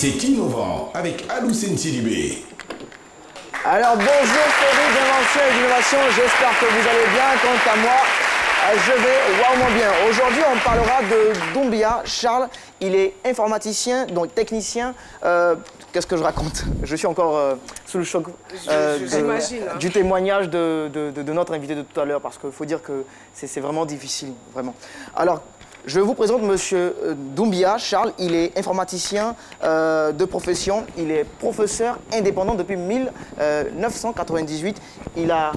C'est innovant avec Aloussène Sidibé. Alors bonjour Fleury d'invention et d'innovation, j'espère que vous allez bien. Quant à moi, je vais wauement bien. Aujourd'hui, on parlera de Doumbia Charles. Il est informaticien, donc technicien. Qu'est-ce que je raconte? Je suis encore sous le choc du témoignage de notre invité de tout à l'heure, parce qu'il faut dire que c'est vraiment difficile, vraiment. Alors, je vous présente Monsieur Doumbia Charles. Il est informaticien de profession. Il est professeur indépendant depuis 1998. Il a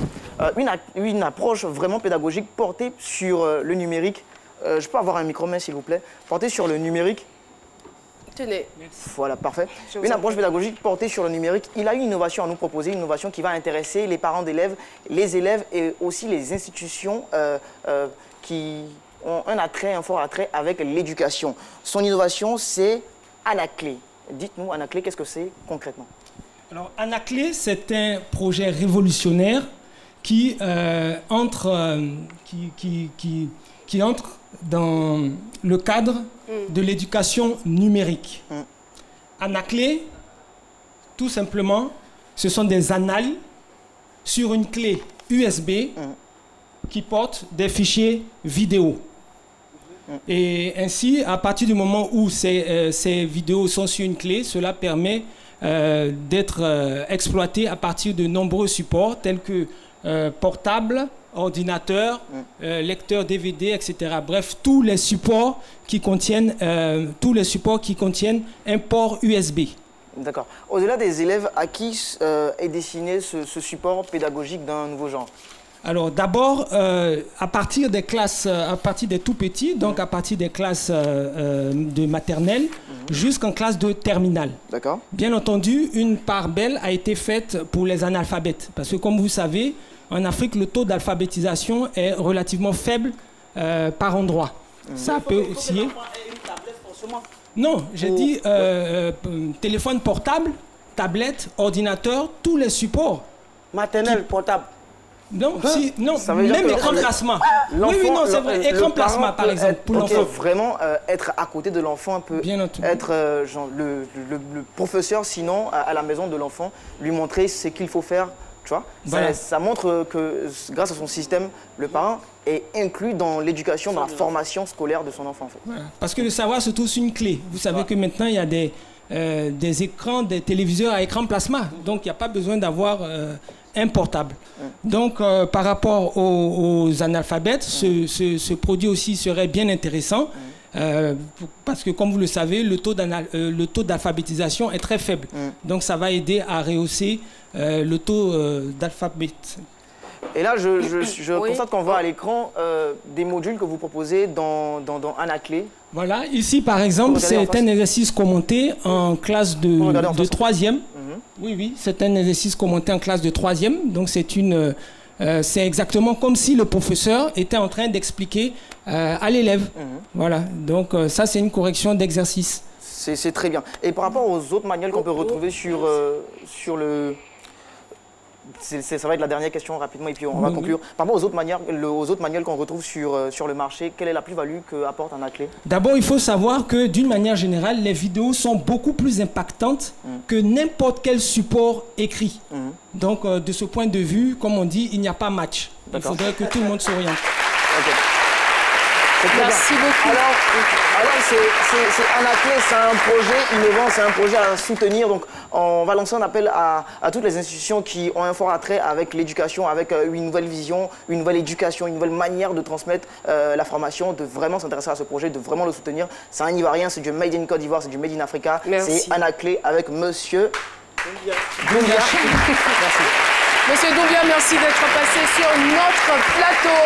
une approche vraiment pédagogique portée sur le numérique. Je peux avoir un micro-main, s'il vous plaît? Portée sur le numérique. Tenez. Voilà, parfait. Une approche pédagogique portée sur le numérique. Il a une innovation à nous proposer, une innovation qui va intéresser les parents d'élèves, les élèves et aussi les institutions qui ont un fort attrait avec l'éducation. Son innovation, c'est Anaclé. Dites-nous, Anaclé, qu'est-ce que c'est concrètement? Alors, Anaclé, c'est un projet révolutionnaire qui entre dans le cadre de l'éducation numérique. Anaclé, tout simplement, ce sont des annales sur une clé USB qui portent des fichiers vidéo. Et ainsi, à partir du moment où ces vidéos sont sur une clé, cela permet d'être exploité à partir de nombreux supports tels que portables, ordinateurs, lecteurs DVD, etc. Bref, tous les supports qui contiennent un port USB. D'accord. Au-delà des élèves, à qui est destiné ce support pédagogique d'un nouveau genre? Alors d'abord, à partir des classes, à partir des tout petits, donc à partir des classes de maternelle jusqu'en classe de terminale. D'accord. Bien entendu, une part belle a été faite pour les analphabètes. Parce que comme vous savez, en Afrique, le taux d'alphabétisation est relativement faible par endroit. Ça peut osciller. Non, j'ai dit téléphone portable, tablette, ordinateur, tous les supports. Maternelle, portable. Non, même écran plasma. Oui, non, c'est vrai. Écran plasma, par exemple, pour l'enfant. Vraiment être à côté de l'enfant, un peu être genre, le professeur, sinon, à la maison de l'enfant, lui montrer ce qu'il faut faire. Tu vois, voilà. Ça montre que grâce à son système, le parent est inclus dans l'éducation, dans la formation scolaire de son enfant. En fait. Voilà. Parce que le savoir se trouve sur une clé. Vous savez que maintenant, il y a des écrans, des téléviseurs à écran plasma. Donc, il n'y a pas besoin d'avoir un portable. Donc, par rapport aux analphabètes, ce produit aussi serait bien intéressant. Parce que, comme vous le savez, le taux d'alphabétisation est très faible. Donc, ça va aider à rehausser le taux d'alphabet. Et là, je constate qu'on voit à l'écran des modules que vous proposez dans Anaclé. Voilà, ici, par exemple, c'est un exercice commenté en classe de 3e. Oui, c'est un exercice commenté en classe de 3e. Donc, c'est exactement comme si le professeur était en train d'expliquer à l'élève. Voilà, donc ça, c'est une correction d'exercice. C'est très bien. Et par rapport aux autres manuels qu'on peut retrouver sur le... Ça va être la dernière question rapidement et puis on va conclure. Par rapport aux autres manuels qu'on retrouve sur le marché, quelle est la plus-value qu'apporte Anaclé? D'abord, il faut savoir que d'une manière générale, les vidéos sont beaucoup plus impactantes que n'importe quel support écrit. Donc, de ce point de vue, comme on dit, il n'y a pas match. Il faudrait que tout le monde s'oriente. Merci beaucoup. Alors c'est Anaclé, c'est un projet innovant, c'est un projet à soutenir. Donc, on va lancer un appel à toutes les institutions qui ont un fort attrait avec l'éducation, avec une nouvelle vision, une nouvelle éducation, une nouvelle manière de transmettre la formation, de vraiment s'intéresser à ce projet, de vraiment le soutenir. C'est un Ivoirien, c'est du Made in Côte d'Ivoire, c'est du Made in Africa. C'est Anaclé avec Monsieur Doumbia. Merci. Monsieur Doumbia, merci d'être passé sur notre plateau.